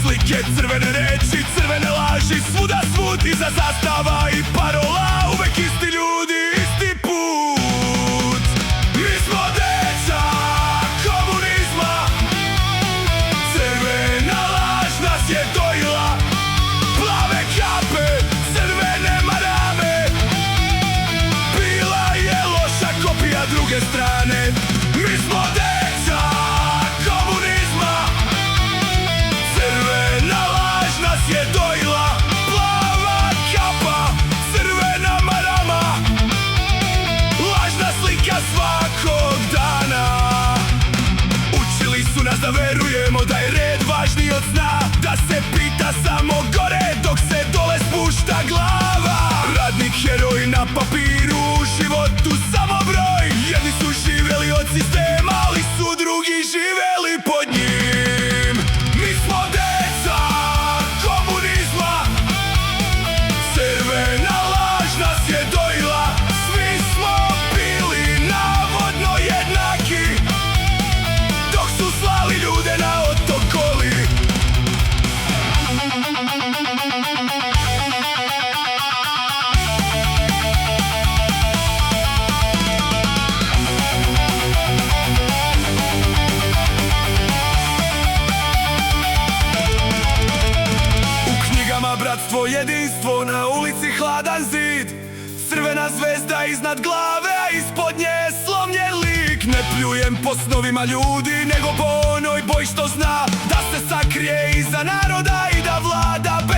slike, crvene reči, crvene laži, svuda svud iza zastava i parola, uvek isti ljudi, isti put. Mi smo deca komunizma, crvena laž nas je dojila, plave kape, crvene marame, bila je loša kopija druge strane. Mi smo deca komunizma, crvena laž nas je dojila, plava kapa, crvena marama, lažna slika svakog dana. Učili su nas da verujemo da je red važniji od sna, da se pita samo gore dok se dole spušta glava. Radnik heroj na papiru, u životu samo broj. Jedni su živjeli od sistema, ali su drugi živjeli pod njim. Mi smo deca komunizma, crvena laž nas je dojila, svi smo bili navodno jednaki, dok su slali ljude na otok Goli. Bratstvo, jedinstvo, na ulici hladan zid, crvena zvezda iznad glave, a ispod nje slomljen lik. Ne pljujem po snovima ljudi, nego po onoj boji što zna da se sakrije iza naroda i da vlada bez